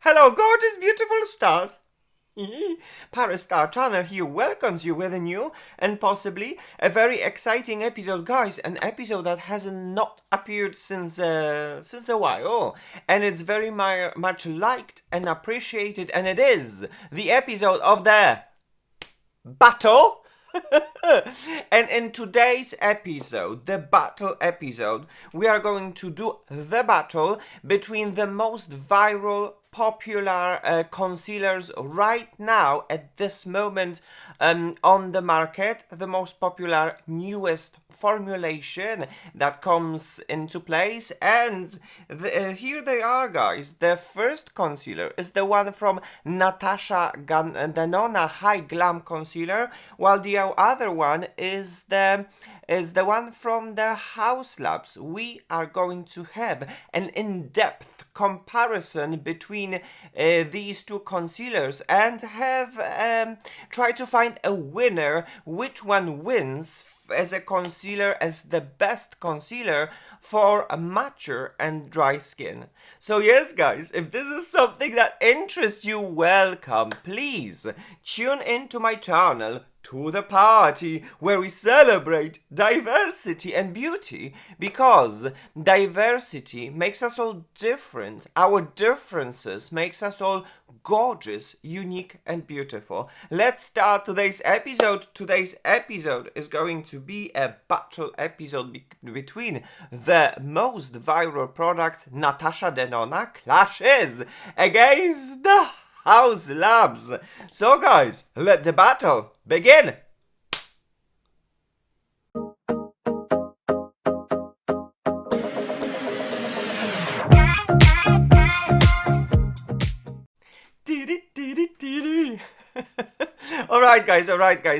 Hello, gorgeous, beautiful stars! ParisStarChannel here welcomes you with a new and possibly a very exciting episode, guys. An episode that hasn't not appeared since a while, and it's very much liked and appreciated, and it is the episode of the battle. And in today's episode, the battle episode, we are going to do the battle between the most viral, popular concealers right now at this moment on the market, the most popular, newest formulation that comes into place. And here they are, guys. The first concealer is the one from NatashaDenona HY-GLAM Concealer, while the other one is the one from the HausLabs. We are going to have an in-depth comparison between these two concealers and have try to find a winner, which one wins as a concealer, as the best concealer for a mature and dry skin. So yes, guys, if this is something that interests you, welcome. Please tune into my channel, To the Party, where we celebrate diversity and beauty, because diversity makes us all different. Our differences makes us all gorgeous, unique, and beautiful. Let's start today's episode. Today's episode is going to be a battle episode between the most viral products. NatashaDenona clashes against the HausLabs. So guys, let the battle begin. Alright guys,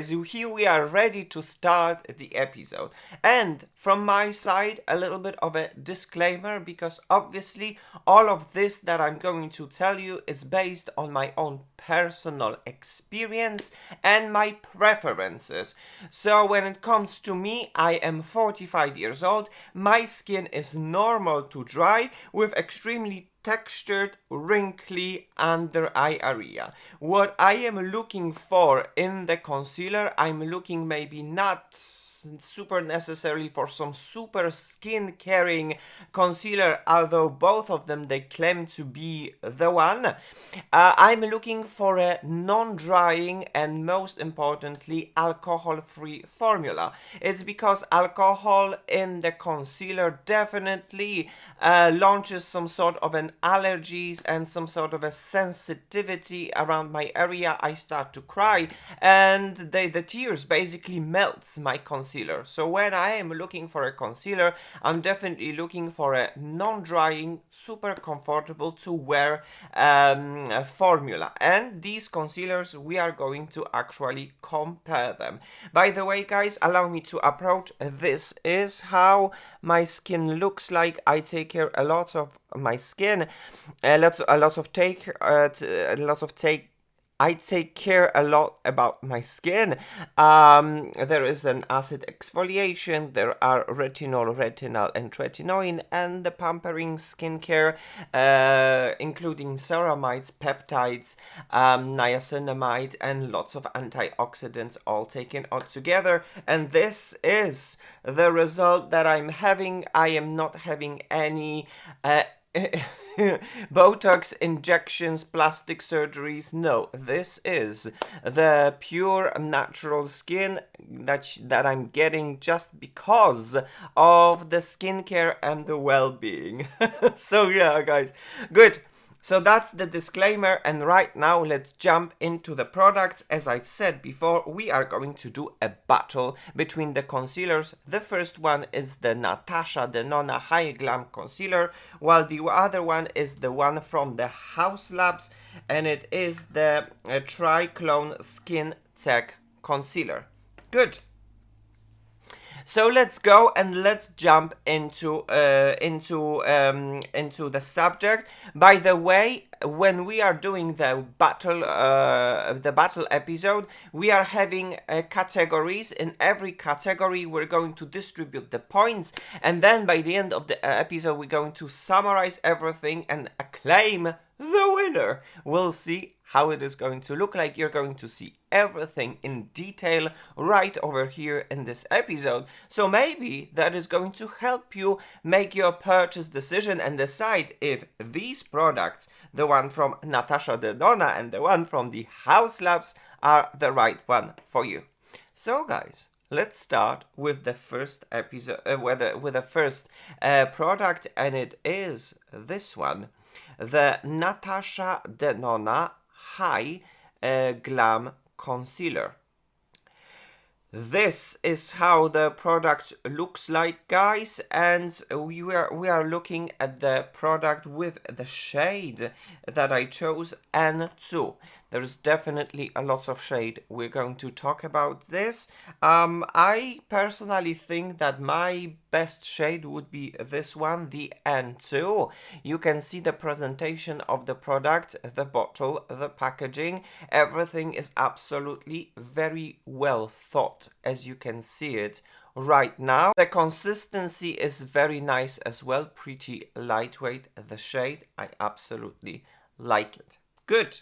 here we are ready to start the episode. And from my side, a little bit of a disclaimer, because obviously all of this that I'm going to tell you is based on my own personal experience and my preferences. So when it comes to me, I am 45 years old, my skin is normal to dry with extremely textured, wrinkly under eye area. What I am looking for in the concealer, I'm looking maybe not super necessarily for some super skin caring concealer, although both of them they claim to be the one. I'm looking for a non-drying and most importantly alcohol-free formula. It's because alcohol in the concealer definitely launches some sort of an allergies and some sort of a sensitivity around my area. I start to cry and the tears basically melts my concealer. So when I am looking for a concealer, I'm definitely looking for a non-drying, super comfortable to wear formula. And these concealers, we are going to actually compare them. By the way, guys, allow me to approach. This is how my skin looks like. I take care a lot of my skin, I take care a lot about my skin. There is an acid exfoliation, there are retinol, and tretinoin, and the pampering skincare, including ceramides, peptides, niacinamide, and lots of antioxidants all taken all together. And this is the result that I'm having. I am not having any Botox injections, plastic surgeries. No, this is the pure natural skin that I'm getting just because of the skincare and the well-being. So yeah, guys, good. So that's the disclaimer, and right now let's jump into the products. As I've said before, we are going to do a battle between the concealers. The first one is the NatashaDenona HY-GLAM Concealer, while the other one is the one from the HausLabs, and it is the TRICLONE Skin Tech Concealer. Good. So let's go and let's jump into the subject. By the way, when we are doing the battle episode, we are having categories. In every category, we're going to distribute the points, and then by the end of the episode, we're going to summarize everything and acclaim the the winner. We'll see how it is going to look like. You're going to see everything in detail right over here in this episode. So maybe that is going to help you make your purchase decision and decide if these products, the one from NatashaDenona and the one from the HausLabs, are the right one for you. So guys, let's start with the first episode, with the first product, and it is this one, the NatashaDenona HY-GLAM Concealer. This is how the product looks like, guys, and we are looking at the product with the shade that I chose, N2. There's definitely a lot of shade. We're going to talk about this. I personally think that my best shade would be this one, the N2. You can see the presentation of the product, the bottle, the packaging. Everything is absolutely very well thought, as you can see it right now. The consistency is very nice as well, pretty lightweight. The shade, I absolutely like it. Good.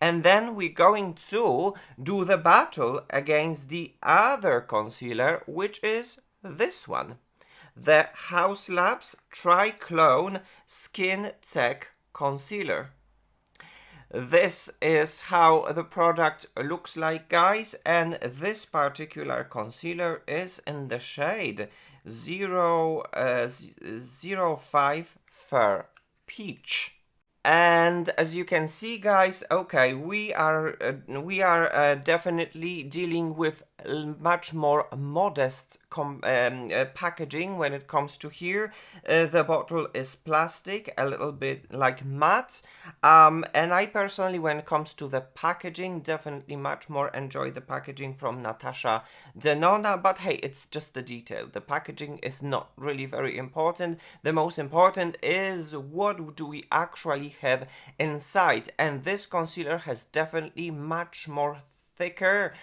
And then we're going to do the battle against the other concealer, which is this one, the HausLabs TRICLONE Skin Tech Concealer. This is how the product looks like, guys, and this particular concealer is in the shade 05 Fair Peach. And as you can see, guys, okay, we are definitely dealing with much more modest packaging when it comes to here. The bottle is plastic, a little bit like matte, and I personally, when it comes to the packaging, definitely much more enjoy the packaging from NatashaDenona, but hey, it's just the detail. The packaging is not really very important. The most important is what do we actually have inside, and this concealer has definitely much more thicker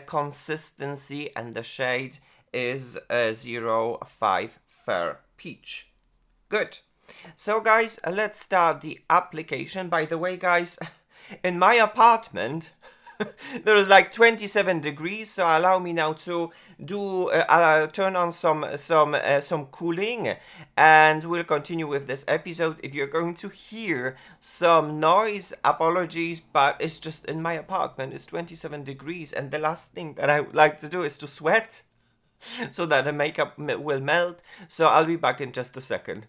consistency, and the shade is 05 Fair Peach. Good. So guys, let's start the application. By the way, guys, in my apartment there is like 27 degrees, so allow me now to do turn on some cooling, and we'll continue with this episode. If you're going to hear some noise, apologies, but it's just in my apartment. It's 27 degrees, and the last thing that I would like to do is to sweat so that the makeup will melt. So I'll be back in just a second.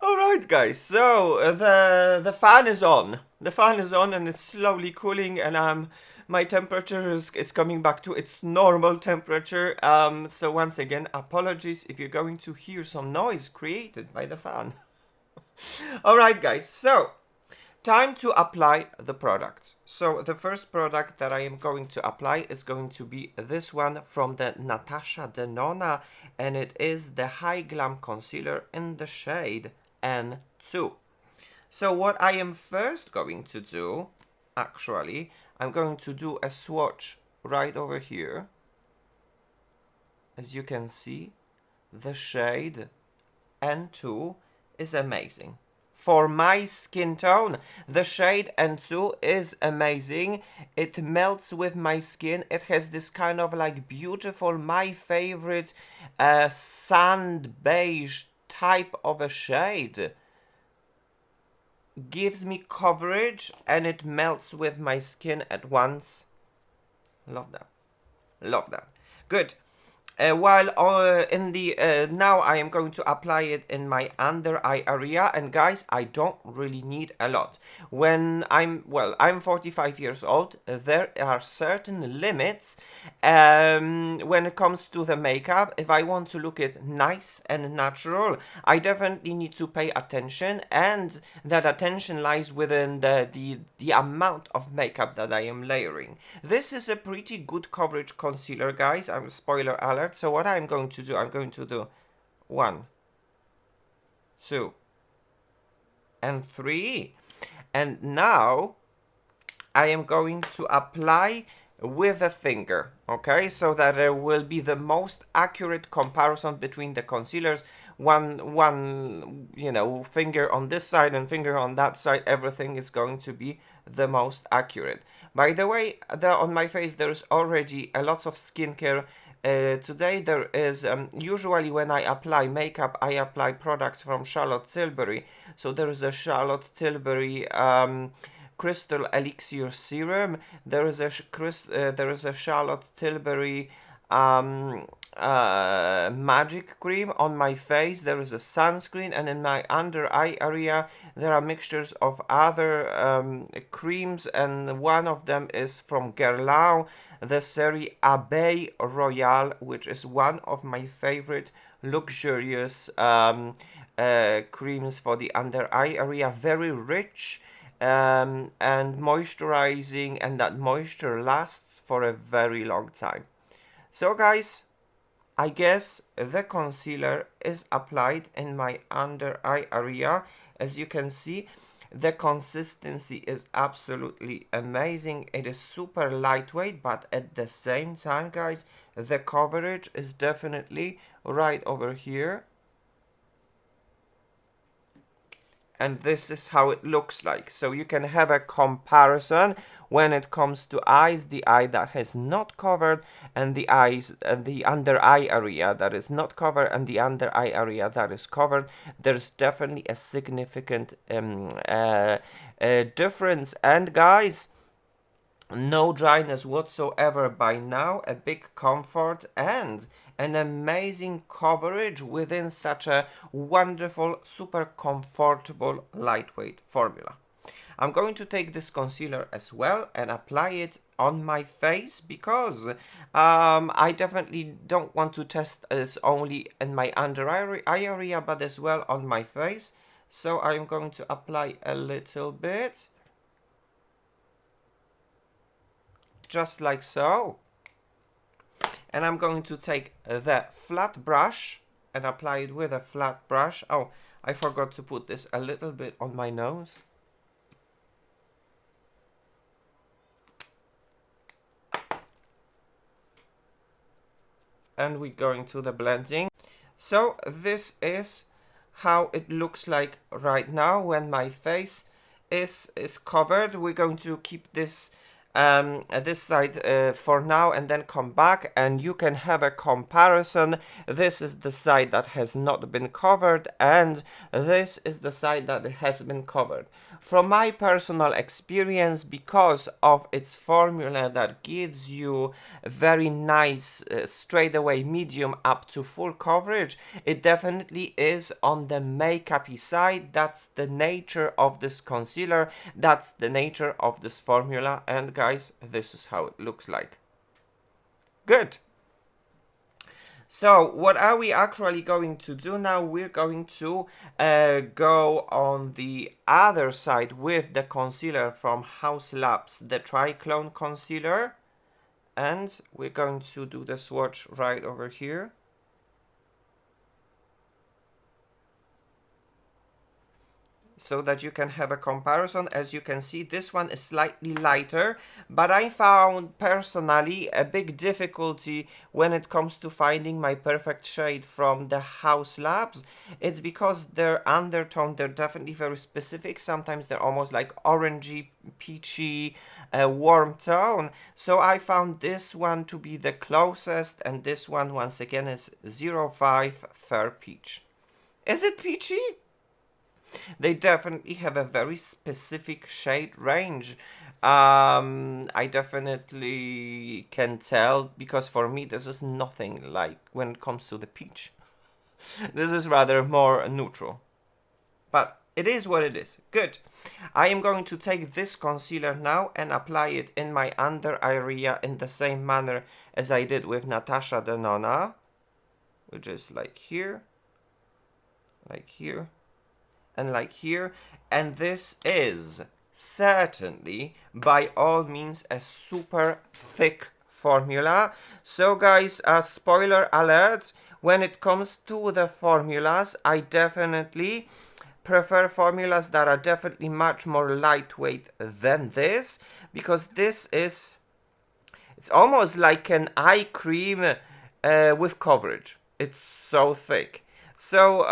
Alright guys, so the fan is on. The fan is on and it's slowly cooling, and my temperature is coming back to its normal temperature. So once again, apologies if you're going to hear some noise created by the fan. Alright guys, so time to apply the product. So the first product that I am going to apply is going to be this one from the NatashaDenona, and it is the HY-GLAM Concealer in the shade N2. So what I am first going to do, actually, I'm going to do a swatch right over here. As you can see, the shade N2 is amazing. For my skin tone, the shade N2 is amazing. It melts with my skin. It has this kind of like beautiful, my favorite sand beige type of a shade. Gives me coverage and it melts with my skin at once. Love that. Love that. Good. While in the now I am going to apply it in my under eye area, and guys, I don't really need a lot. When I'm 45 years old, there are certain limits when it comes to the makeup. If I want to look it nice and natural, I definitely need to pay attention, and that attention lies within the amount of makeup that I am layering. This is a pretty good coverage concealer, guys. I'm spoiler alert. So what I'm going to do, 1, 2, and 3. And now I am going to apply with a finger, okay? So that there will be the most accurate comparison between the concealers one you know, finger on this side and finger on that side, everything is going to be the most accurate. By the way, on my face there's already a lot of skincare. Today there is, usually when I apply makeup, I apply products from Charlotte Tilbury. So there is a Charlotte Tilbury Crystal Elixir Serum. There is a Charlotte Tilbury magic cream on my face. There is a sunscreen, and in my under eye area there are mixtures of other creams, and one of them is from Guerlain, the Série Abeille Royale, which is one of my favorite luxurious creams for the under eye area. Very rich and moisturizing, and that moisture lasts for a very long time. So guys, I guess the concealer is applied in my under eye area. As you can see, the consistency is absolutely amazing. It is super lightweight, but at the same time, guys, the coverage is definitely right over here. And this is how it looks like. So you can have a comparison when it comes to eyes, the eye that has not covered, and the eyes, the under eye area that is not covered, and the under eye area that is covered. There's definitely a significant difference. And guys, no dryness whatsoever by now, a big comfort and an amazing coverage within such a wonderful, super comfortable, lightweight formula. I'm going to take this concealer as well and apply it on my face, because I definitely don't want to test this only in my under eye area, but as well on my face. So I'm going to apply a little bit, just like so. And I'm going to take the flat brush and apply it with a flat brush. Oh, I forgot to put this a little bit on my nose. And we're going to the blending. So this is how it looks like right now when my face is covered. We're going to keep this this side for now and then come back, and you can have a comparison. This is the side that has not been covered, and this is the side that has been covered. From my personal experience, because of its formula that gives you a very nice straight away medium up to full coverage, it definitely is on the makeupy side. That's the nature of this concealer, that's the nature of this formula, and guys, this is how it looks like. Good. So what are we actually going to do now? We're going to go on the other side with the concealer from HausLabs, the TRICLONE concealer, and we're going to do the swatch right over here. So that you can have a comparison. As you can see, this one is slightly lighter, but I found personally a big difficulty when it comes to finding my perfect shade from the HausLabs. It's because their undertone, they're definitely very specific. Sometimes they're almost like orangey, peachy, warm tone. So I found this one to be the closest, and this one once again is 05 Fair Peach. Is it peachy? They definitely have a very specific shade range. I definitely can tell, because for me this is nothing like when it comes to the peach. This is rather more neutral. But it is what it is. Good. I am going to take this concealer now and apply it in my under area in the same manner as I did with NatashaDenona, which is like here, and like here. And this is certainly by all means a super thick formula. So guys, spoiler alert, when it comes to the formulas, I definitely prefer formulas that are definitely much more lightweight than this, because this is, it's almost like an eye cream with coverage. It's so thick. So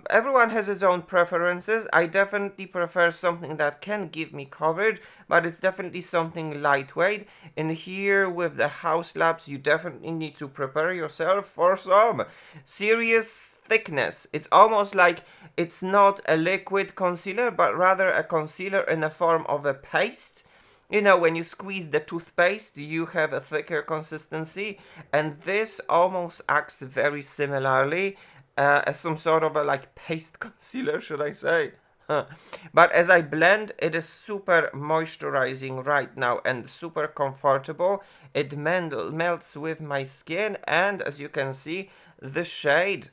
everyone has its own preferences. I definitely prefer something that can give me coverage, but it's definitely something lightweight. And here with the HausLabs, you definitely need to prepare yourself for some serious thickness. It's almost like it's not a liquid concealer, but rather a concealer in the form of a paste. You know, when you squeeze the toothpaste, you have a thicker consistency, and this almost acts very similarly as some sort of a like paste concealer, should I say. But as I blend, it is super moisturizing right now and super comfortable. It melts with my skin, and as you can see, the shade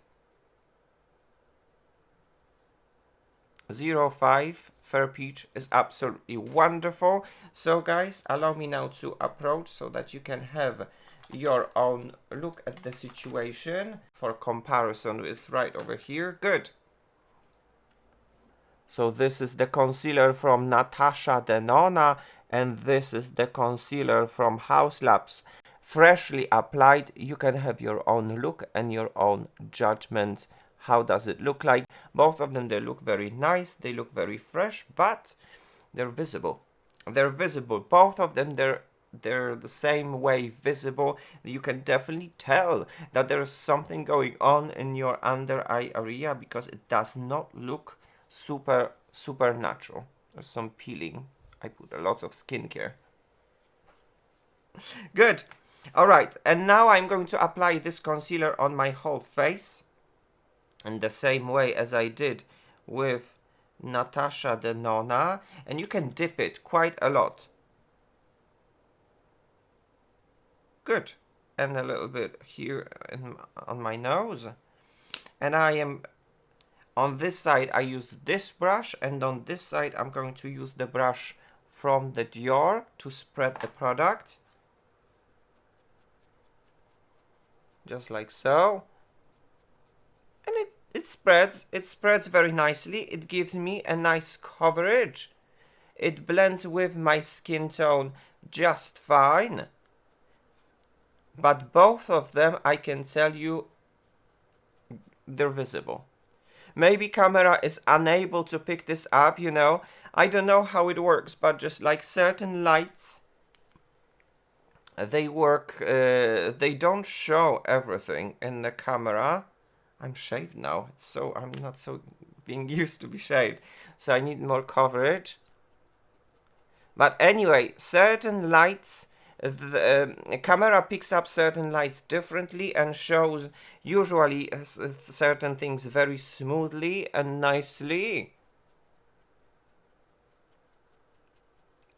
05 Fair Peach is absolutely wonderful. So guys, allow me now to approach so that you can have your own look at the situation. For comparison, it's right over here. Good. So this is the concealer from NatashaDenona, and this is the concealer from HausLabs. Freshly applied, you can have your own look and your own judgment. How does it look like? Both of them, they look very nice, they look very fresh, but they're visible. They're visible. Both of them, they're the same way visible. You can definitely tell that there's something going on in your under eye area because it does not look super natural. There's some peeling. I put a lot of skincare. Good. Alright, and now I'm going to apply this concealer on my whole face in the same way as I did with NatashaDenona, and you can dip it quite a lot. Good. And a little bit here on my nose. And I am on this side, I use this brush, and on this side I'm going to use the brush from the Dior to spread the product. Just like so. And it spreads very nicely. It gives me a nice coverage. It blends with my skin tone just fine. But both of them, I can tell you, they're visible. Maybe camera is unable to pick this up, you know. I don't know how it works, but just like certain lights, they work, they don't show everything in the camera. I'm shaved now, so I'm not so being used to be shaved, so I need more coverage. But anyway, certain lights, the camera picks up certain lights differently and shows usually certain things very smoothly and nicely.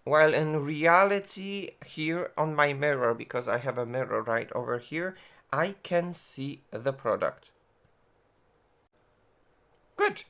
While in reality, here on my mirror, because I have a mirror right over here, I can see the product. Good.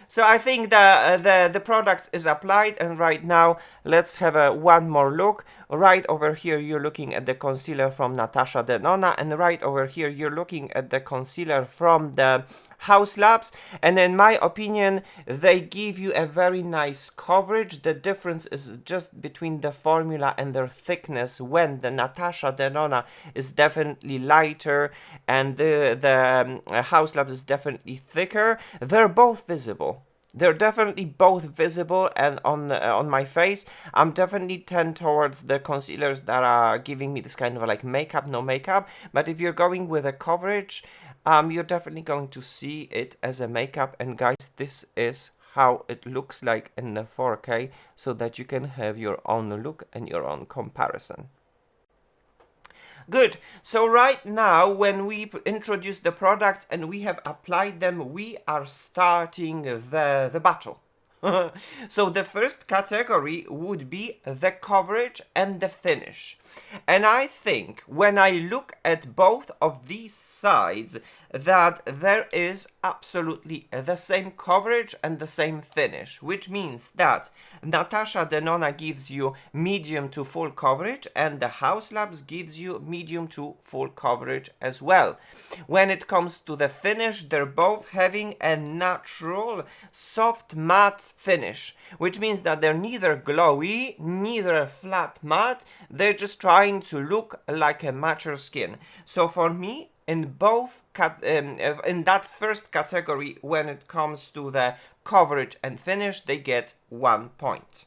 So I think the product is applied, and right now let's have one more look. Right over here you're looking at the concealer from NatashaDenona, and right over here you're looking at the concealer from the HausLabs, and in my opinion they give you a very nice coverage. The difference is just between the formula and their thickness, when the NatashaDenona is definitely lighter and the HausLabs is definitely thicker. They're both visible. They're definitely both visible, and on my face, I'm definitely tend towards the concealers that are giving me this kind of like makeup, no makeup. But if you're going with a coverage, you're definitely going to see it as a makeup. And guys, this is how it looks like in the 4K, so that you can have your own look and your own comparison. Good. So right now, when we introduce the products and we have applied them, we are starting the battle. So the first category would be the coverage and the finish. And I think when I look at both of these sides, that there is absolutely the same coverage and the same finish, which means that NatashaDenona gives you medium to full coverage, and the HausLabs gives you medium to full coverage as well. When it comes to the finish, they're both having a natural soft matte finish, which means that they're neither glowy, neither a flat matte. They're just trying to look like a mature skin. So for me, in both in that first category when it comes to the coverage and finish, they get 1 point.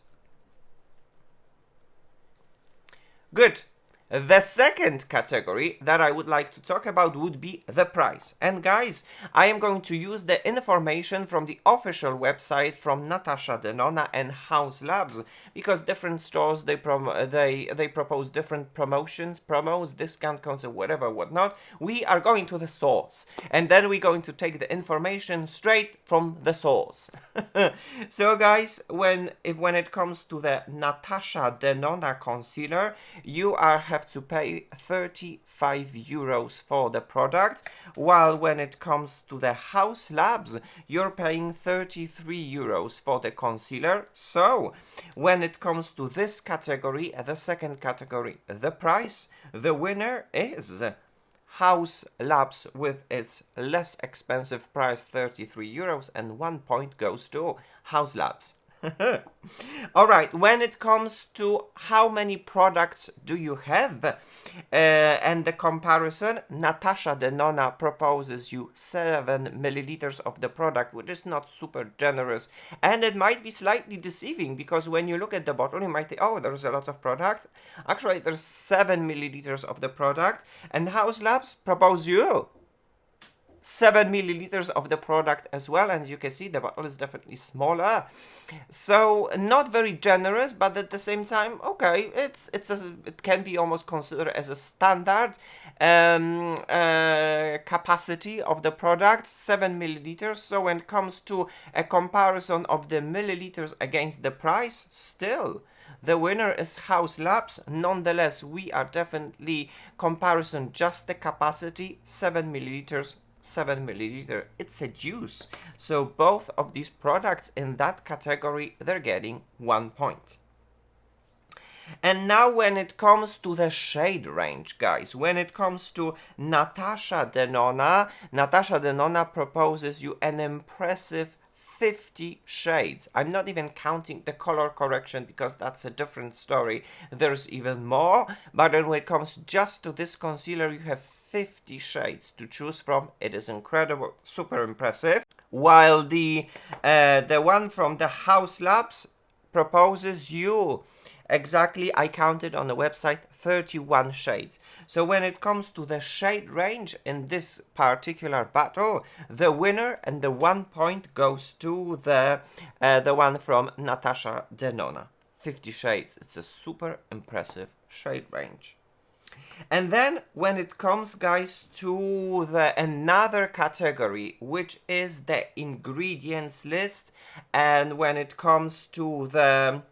Good. The second category that I would like to talk about would be the price. And guys, I am going to use the information from the official website from NatashaDenona and HausLabs, because different stores, they propose different promotions, promos, discount codes, or whatever, whatnot. We are going to the source, and then we're going to take the information straight from the source. So guys, when it comes to the NatashaDenona concealer, you have to pay 35 euros for the product, while when it comes to the HausLabs, you're paying 33 euros for the concealer. So when it comes to this category, the second category, the price, the winner is HausLabs with its less expensive price, 33 euros, and 1 point goes to HausLabs. Alright, when it comes to how many products do you have and the comparison, NatashaDenona proposes you 7 milliliters of the product, which is not super generous, and it might be slightly deceiving because when you look at the bottle you might think, oh, there's a lot of product. Actually, there's 7 milliliters of the product, and HausLabs propose you 7 milliliters of the product as well, and you can see the bottle is definitely smaller, so not very generous, but at the same time, okay, it can be almost considered as a standard capacity of the product, 7 milliliters. So when it comes to a comparison of the milliliters against the price, still the winner is HausLabs. Nonetheless, we are definitely comparison just the capacity, 7 milliliters, 7 milliliter, it's a juice. So both of these products in that category, they're getting 1 point. And now when it comes to the shade range, guys, when it comes to NatashaDenona, NatashaDenona proposes you an impressive 50 shades. I'm not even counting the color correction because that's a different story. There's even more, but when it comes just to this concealer, you have 50 shades to choose from. It is incredible, super impressive. While the one from the HausLabs proposes you exactly, I counted on the website, 31 shades. So when it comes to the shade range in this particular battle, the winner and the 1 point goes to the one from NatashaDenona. 50 shades. It's a super impressive shade range. And then when it comes, guys, to another category, which is the ingredients list, and when it comes to the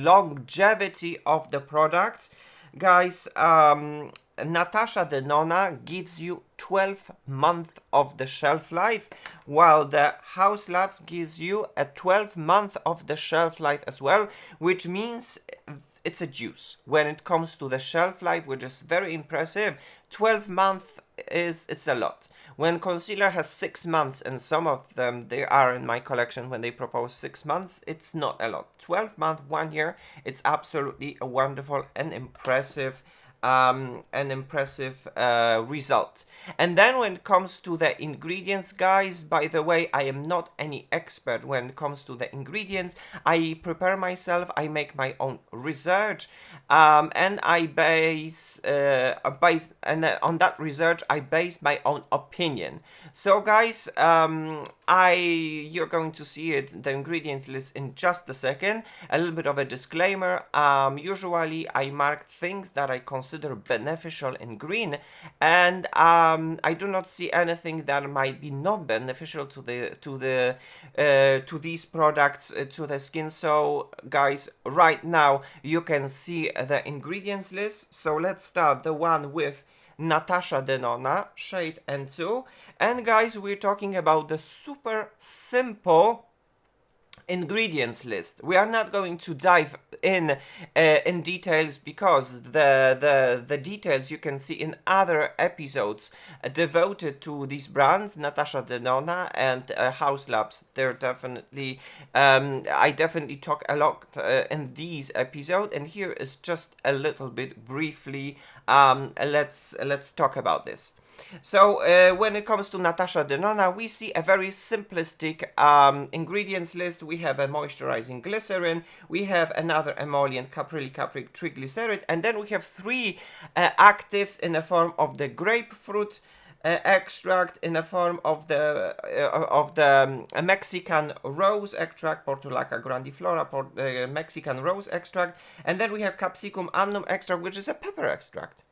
longevity of the product, guys, NatashaDenona gives you 12 months of the shelf life, while the HausLabs gives you a 12 month of the shelf life as well, which means it's a juice when it comes to the shelf life, which is very impressive. 12 months it's a lot. When concealer has 6 months, and some of them they are in my collection when they propose 6 months, it's not a lot. 12 months, 1 year, it's absolutely a wonderful and impressive result. And then when it comes to the ingredients, guys, by the way, I am not any expert when it comes to the ingredients. I prepare myself, I make my own research, and I base on that research I base my own opinion. So guys, you're going to see the ingredients list in just a second. A little bit of a disclaimer. Usually I mark things that I consider beneficial in green, and I do not see anything that might be not beneficial to these products, to the skin. So guys, right now you can see the ingredients list. So let's start the one with NatashaDenona shade N2, and guys, we're talking about the super simple ingredients list. We are not going to dive in details, because the details you can see in other episodes devoted to these brands, NatashaDenona and HausLabs. They're definitely I definitely talk a lot in these episodes, and here is just a little bit briefly. Let's talk about this. So when it comes to NatashaDenona, we see a very simplistic ingredients list. We have a moisturizing glycerin, we have another emollient caprylic triglyceride, and then we have three actives in the form of the grapefruit extract, in the form of the Mexican rose extract, Portulaca grandiflora, Mexican rose extract, and then we have capsicum annum extract, which is a pepper extract.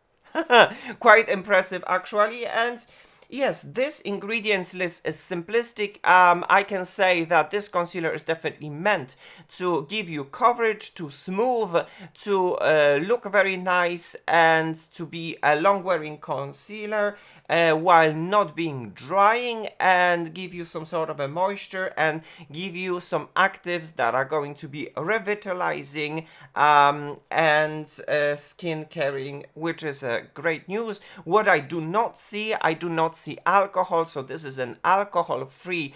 Quite impressive, actually. And yes, this ingredients list is simplistic. I can say that this concealer is definitely meant to give you coverage, to smooth, to look very nice, and to be a long-wearing concealer while not being drying, and give you some sort of a moisture and give you some actives that are going to be revitalizing and skin caring, which is great news. What I do not see alcohol, so this is an alcohol-free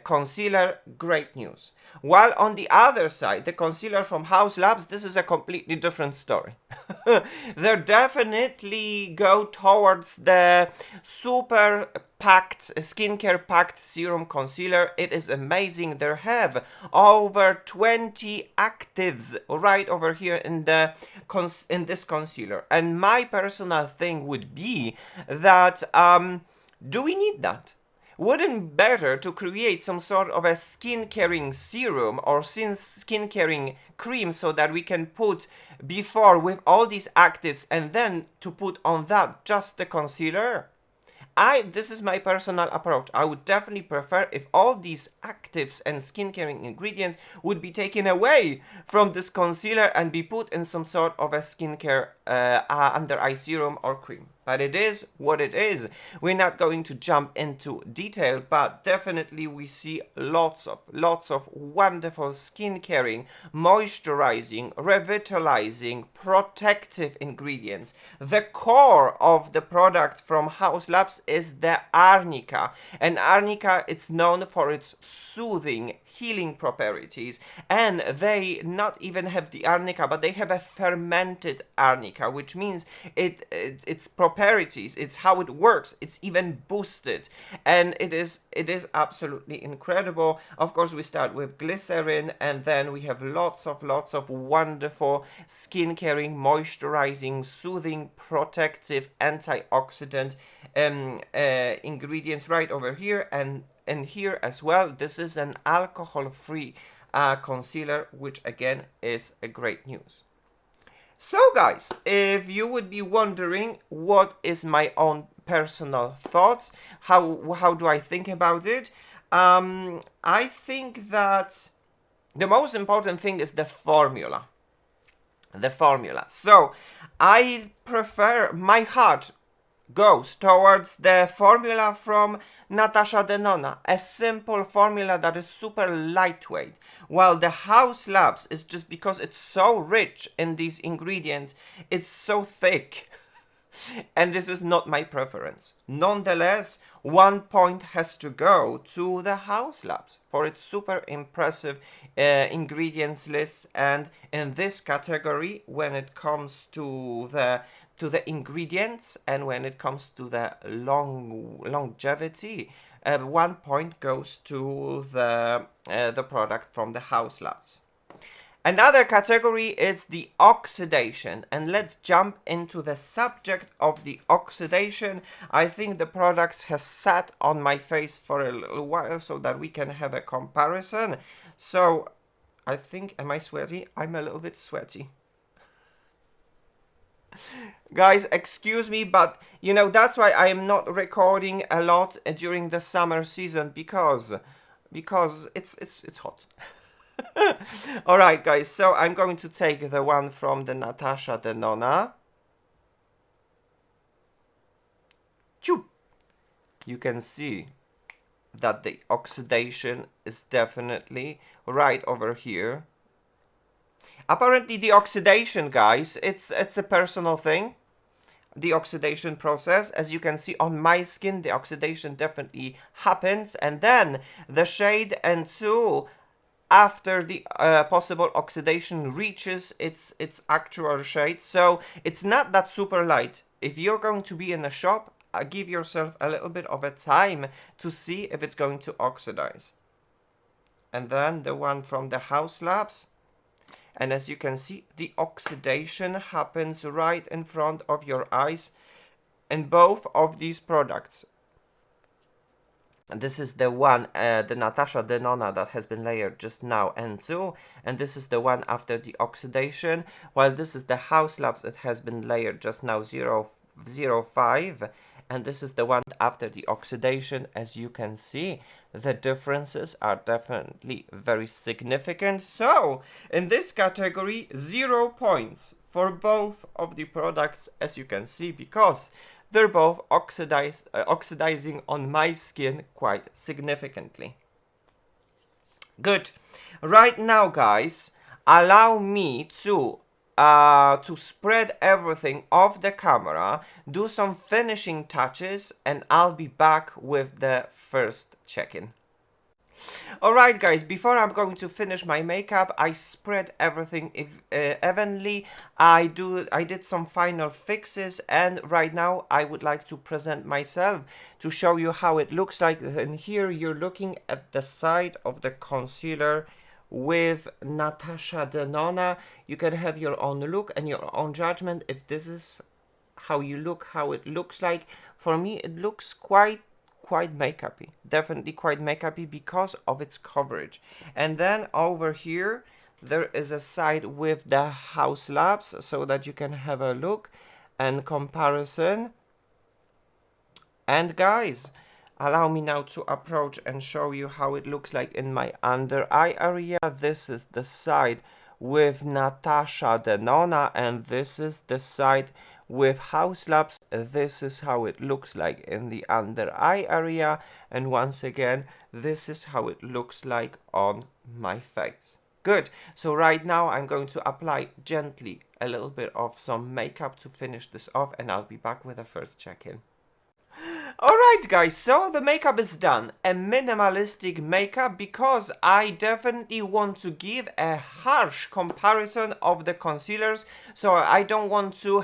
concealer. Great news. While on the other side, the concealer from HausLabs, this is a completely different story. They definitely go towards the super packed, skincare packed serum concealer. It is amazing. They have over 20 actives right over here in this concealer. And my personal thing would be that, do we need that? Wouldn't better to create some sort of a skin caring serum or skin caring cream, so that we can put before with all these actives, and then to put on that just the concealer? This is my personal approach. I would definitely prefer if all these actives and skin caring ingredients would be taken away from this concealer and be put in some sort of a skincare under eye serum or cream. But it is what it is. We're not going to jump into detail, but definitely we see lots of wonderful skin caring, moisturizing, revitalizing, protective ingredients. The core of the product from HausLabs is the arnica. And arnica, it's known for its soothing, healing properties. And they not even have the arnica, but they have a fermented arnica, which means its properties, it's how it works, it's even boosted, and it is absolutely incredible. Of course, we start with glycerin, and then we have lots of wonderful skin caring, moisturizing, soothing, protective, antioxidant ingredients right over here, and here as well. This is an alcohol-free concealer, which again is a great news. So guys, if you would be wondering what is my own personal thoughts, how do I think about it, I think that the most important thing is the formula. So I prefer, my heart goes towards the formula from NatashaDenona, a simple formula that is super lightweight, while the HausLabs is just because it's so rich in these ingredients, it's so thick. And this is not my preference. Nonetheless, 1 point has to go to the HausLabs for its super impressive ingredients list. And in this category, when it comes to the ingredients and when it comes to the longevity, 1 point goes to the product from the HausLabs. Another category is the oxidation, and let's jump into the subject of the oxidation. I think the product has sat on my face for a little while so that we can have a comparison. So I think, am I sweaty? I'm a little bit sweaty. Guys, excuse me, but you know, that's why I am not recording a lot during the summer season, because it's hot. Alright guys, so I'm going to take the one from the NatashaDenona. Choo! You can see that the oxidation is definitely right over here. Apparently the oxidation, guys, it's a personal thing. The oxidation process, as you can see on my skin, the oxidation definitely happens, and then the shade N2, after the possible oxidation reaches its actual shade, so it's not that super light. If you're going to be in a shop, give yourself a little bit of a time to see if it's going to oxidize. And then the one from the HausLabs, and as you can see, the oxidation happens right in front of your eyes in both of these products. And this is the one, the NatashaDenona, that has been layered just now, N2, and this is the one after the oxidation, while this is the HausLabs, it has been layered just now, 005, and this is the one after the oxidation. As you can see, the differences are definitely very significant. So, in this category, 0 points for both of the products, as you can see, because they're both oxidizing on my skin quite significantly. Good. Right now, guys, allow me to spread everything off the camera, do some finishing touches, and I'll be back with the first check-in. Alright guys, before I'm going to finish my makeup, I spread everything evenly. I did some final fixes, and right now I would like to present myself to show you how it looks like. And here you're looking at the side of the concealer with NatashaDenona. You can have your own look and your own judgment if this is how you look, how it looks like. For me, it looks quite makeupy, definitely quite makeupy because of its coverage. And then over here there is a side with the HausLabs, so that you can have a look and comparison. And guys, allow me now to approach and show you how it looks like in my under eye area. This is the side with NatashaDenona, and this is the side with HausLabs. This is how it looks like in the under eye area, and once again, this is how it looks like on my face. Good. So right now I'm going to apply gently a little bit of some makeup to finish this off, and I'll be back with the first check-in. Alright guys, so the makeup is done. A minimalistic makeup, because I definitely want to give a harsh comparison of the concealers, so I don't want to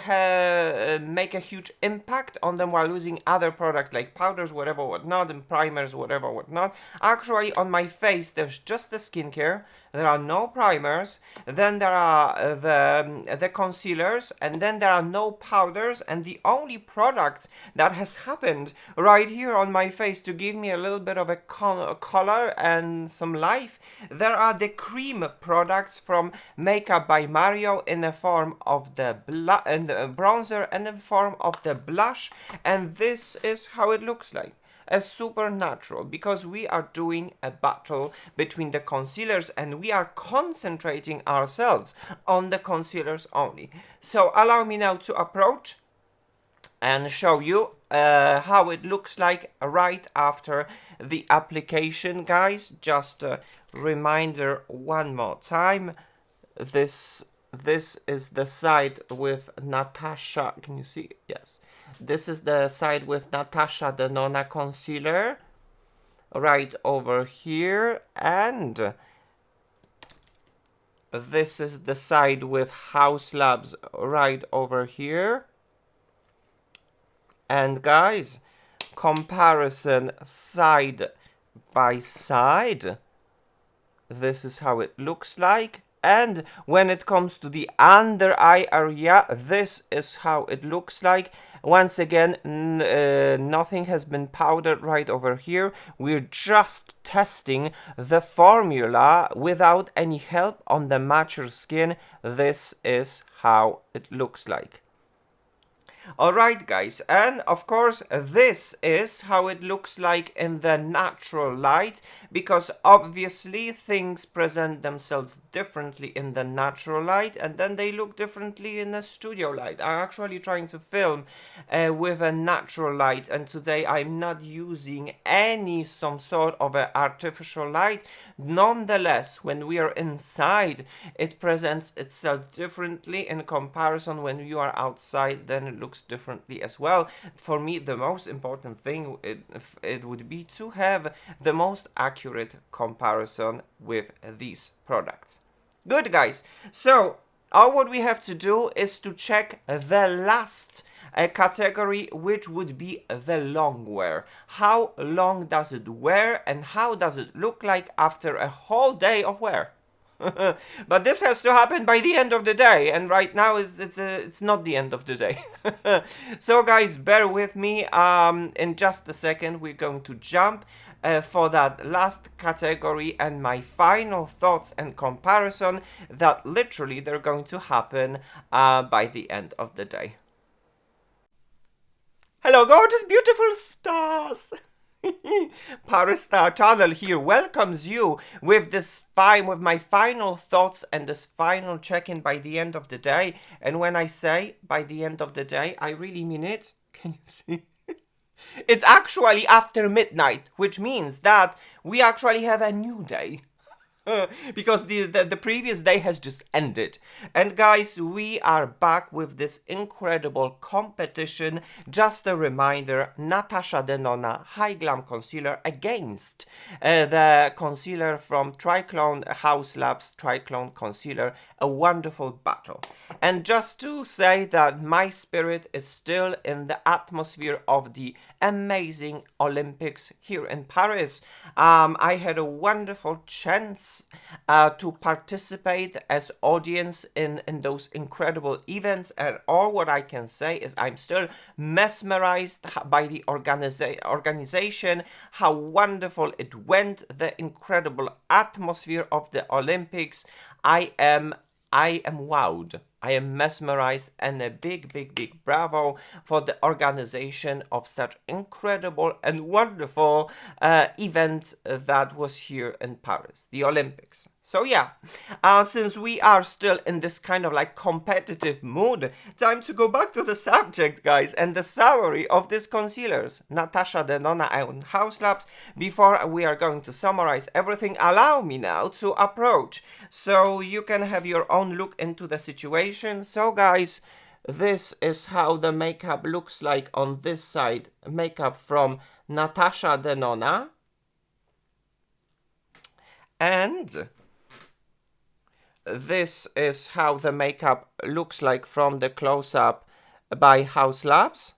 make a huge impact on them while using other products like powders, whatever, whatnot, and primers, whatever, whatnot. Actually, on my face, there's just the skincare. There are no primers, then there are the concealers, and then there are no powders, and the only product that has happened right here on my face to give me a little bit of a color and some life, there are the cream products from Makeup by Mario in the form of the bronzer and in the form of the blush, and this is how it looks like. As super natural, because we are doing a battle between the concealers and we are concentrating ourselves on the concealers only. So allow me now to approach and show you how it looks like right after the application, guys. Just a reminder one more time. This is the side with Natasha. Can you see? Yes. This is the side with NatashaDenona concealer right over here, and this is the side with HausLabs right over here. And guys, comparison side by side, this is how it looks like. And when it comes to the under eye area, this is how it looks like. Once again, nothing has been powdered right over here. We're just testing the formula without any help on the mature skin. This is how it looks like. Alright guys, and of course this is how it looks like in the natural light, because obviously things present themselves differently in the natural light and then they look differently in the studio light. I'm actually trying to film with a natural light, and today I'm not using some sort of artificial light. Nonetheless, when we are inside, it presents itself differently in comparison when you are outside, then it looks differently as well. For me, the most important thing it would be to have the most accurate comparison with these products. Good guys, so all what we have to do is to check the last category, which would be the long wear. How long does it wear and how does it look like after a whole day of wear? But this has to happen by the end of the day, and right now it's not the end of the day. So guys, bear with me. In just a second we're going to jump for that last category and my final thoughts and comparison that literally they're going to happen by the end of the day. Hello gorgeous beautiful stars! ParisStarChannel here welcomes you with with my final thoughts and this final check-in by the end of the day. And when I say by the end of the day, I really mean it. Can you see? It's actually after midnight, which means that we actually have a new day. Because the previous day has just ended. And guys, we are back with this incredible competition. Just a reminder, NatashaDenona HY-GLAM Concealer against the concealer from TRICLONE, HausLabs TRICLONE Concealer. A wonderful battle. And just to say that my spirit is still in the atmosphere of the amazing Olympics here in Paris. I had a wonderful chance to participate as audience in those incredible events, and all what I can say is I'm still mesmerized by the organization, how wonderful it went, the incredible atmosphere of the Olympics. I am wowed. I am mesmerized, and a big bravo for the organization of such incredible and wonderful event that was here in Paris, the Olympics. So yeah, since we are still in this kind of like competitive mood, time to go back to the subject, guys, and the summary of these concealers, NatashaDenona and HausLabs. Before we are going to summarize everything, allow me now to approach so you can have your own look into the situation. So guys, this is how the makeup looks like on this side. Makeup from NatashaDenona. And this is how the makeup looks like from the close-up by HausLabs.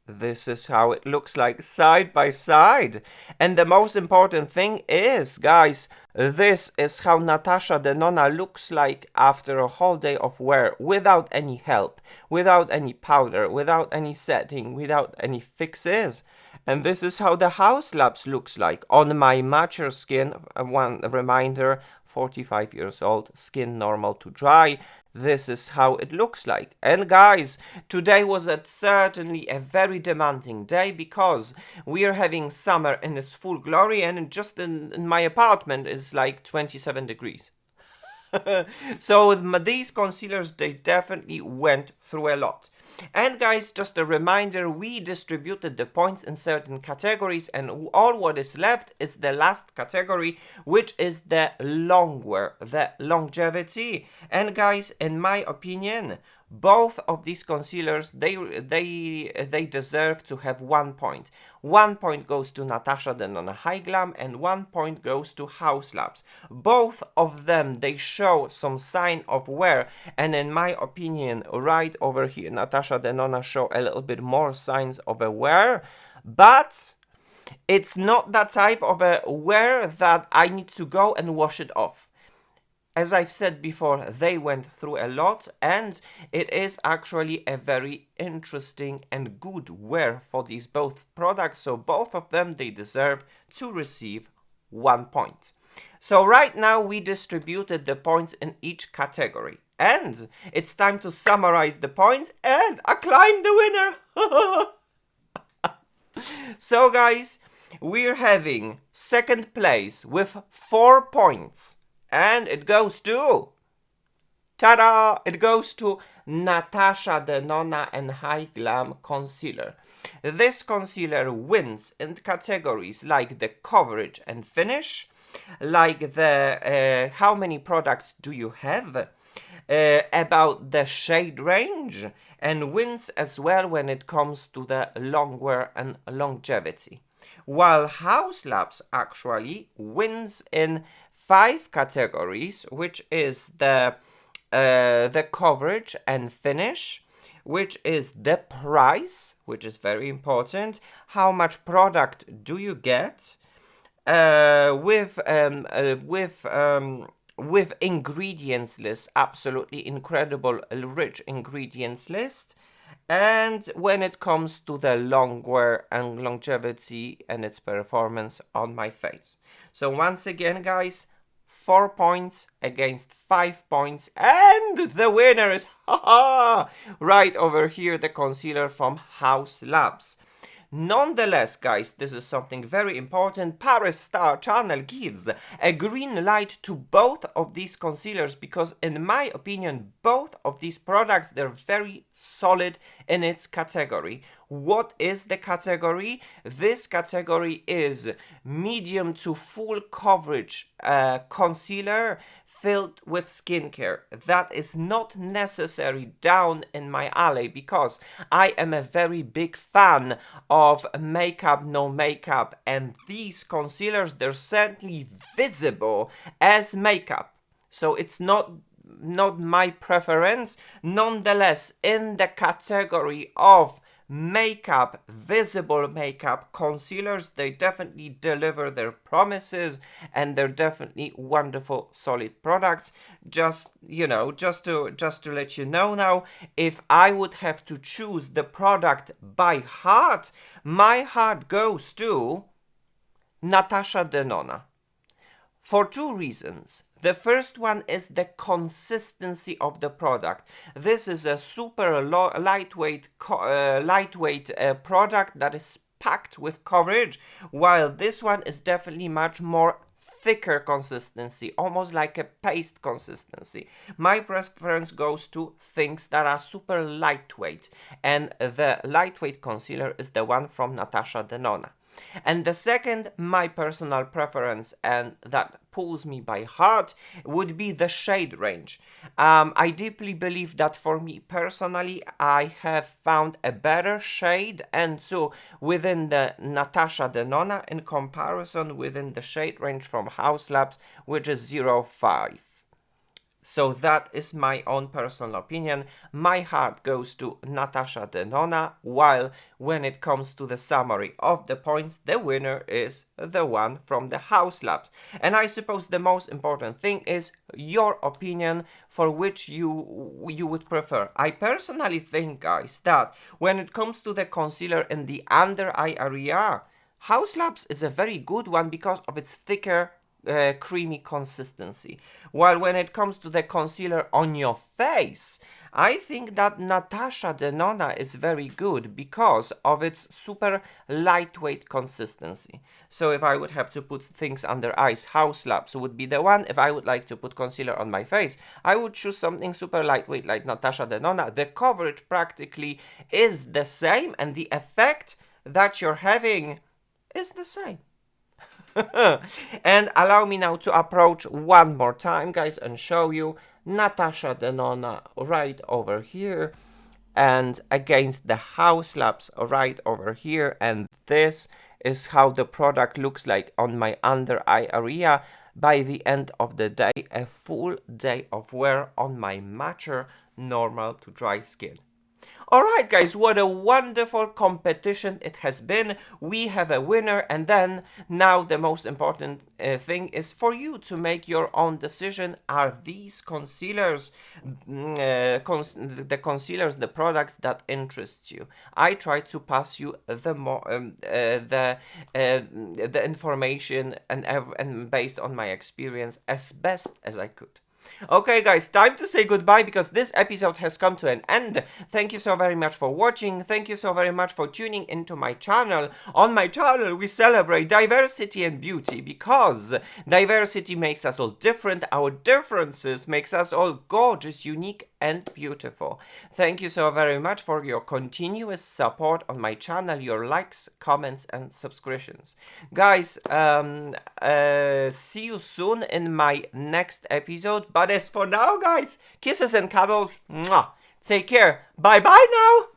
This is how it looks like side by side. And the most important thing is, guys, this is how NatashaDenona looks like after a whole day of wear, without any help, without any powder, without any setting, without any fixes. And this is how the HausLabs looks like on my mature skin. One reminder, 45 years old, skin normal to dry. This is how it looks like. And guys, today was certainly a very demanding day because we are having summer in its full glory, and just in my apartment it's like 27 degrees. So these concealers, they definitely went through a lot. And guys, just a reminder, we distributed the points in certain categories, and all what is left is the last category, which is the long wear, the longevity. And guys, in my opinion, both of these concealers, they deserve to have 1 point. 1 point goes to NatashaDenona HY-GLAM and 1 point goes to HausLabs. Both of them, they show some sign of wear, and in my opinion, right over here, NatashaDenona show a little bit more signs of a wear, but it's not that type of a wear that I need to go and wash it off. As I've said before, they went through a lot, and it is actually a very interesting and good wear for these both products. So both of them, they deserve to receive 1 point. So right now we distributed the points in each category. And it's time to summarize the points and acclaim the winner. So guys, we're having second place with 4 points. And it goes to... Ta-da! It goes to NatashaDenona and HY-GLAM Concealer. This concealer wins in categories like the coverage and finish, like the how many products do you have, about the shade range, and wins as well when it comes to the long wear and longevity. While HausLabs actually wins in 5 categories, which is the coverage and finish, which is the price, which is very important, how much product do you get, with ingredients list, absolutely incredible, rich ingredients list, and when it comes to the long wear and longevity and its performance on my face. So once again, guys, 4 points against 5 points, and the winner is, right over here, the concealer from HausLabs. Nonetheless, guys, this is something very important. ParisStarChannel gives a green light to both of these concealers because, in my opinion, both of these products, they're very solid in its category. What is the category? This category is medium to full coverage concealer filled with skincare. That is not necessary down in my alley because I am a very big fan of makeup, no makeup, and these concealers, they're certainly visible as makeup. So it's not my preference. Nonetheless, in the category of makeup, visible makeup concealers, they definitely deliver their promises, and they're definitely wonderful, solid products. Just, you know, just to let you know now, if I would have to choose the product by heart, my heart goes to NatashaDenona. For 2 reasons. The first one is the consistency of the product. This is a super lightweight product that is packed with coverage, while this one is definitely much more thicker consistency, almost like a paste consistency. My preference goes to things that are super lightweight, and the lightweight concealer is the one from NatashaDenona. And the second, my personal preference, and that pulls me by heart, would be the shade range. I deeply believe that for me personally, I have found a better shade, and so within the NatashaDenona in comparison within the shade range from HausLabs, which is 05. So that is my own personal opinion. My heart goes to NatashaDenona, while when it comes to the summary of the points, the winner is the one from the HausLabs. And I suppose the most important thing is your opinion for which you would prefer. I personally think, guys, that when it comes to the concealer in the under eye area, HausLabs is a very good one because of its thicker creamy consistency. While when it comes to the concealer on your face, I think that NatashaDenona is very good because of its super lightweight consistency. So if I would have to put things under eyes, HausLabs would be the one. If I would like to put concealer on my face, I would choose something super lightweight like NatashaDenona. The coverage practically is the same, and the effect that you're having is the same. And allow me now to approach one more time, guys, and show you NatashaDenona right over here, and against the HausLabs right over here. And this is how the product looks like on my under eye area by the end of the day. A full day of wear on my mature, normal to dry skin. Alright, guys, what a wonderful competition it has been. We have a winner, and then now the most important thing is for you to make your own decision. Are these concealers the concealers, the products that interest you? I try to pass you the information and based on my experience as best as I could. Okay guys, time to say goodbye because this episode has come to an end. Thank you so very much for watching. Thank you so very much for tuning into my channel. On my channel we celebrate diversity and beauty because diversity makes us all different. Our differences makes us all gorgeous, unique and beautiful. Thank you so very much for your continuous support on my channel, your likes, comments and subscriptions. Guys, see you soon in my next episode. But as for now, guys, kisses and cuddles. Mwah. Take care. Bye bye now.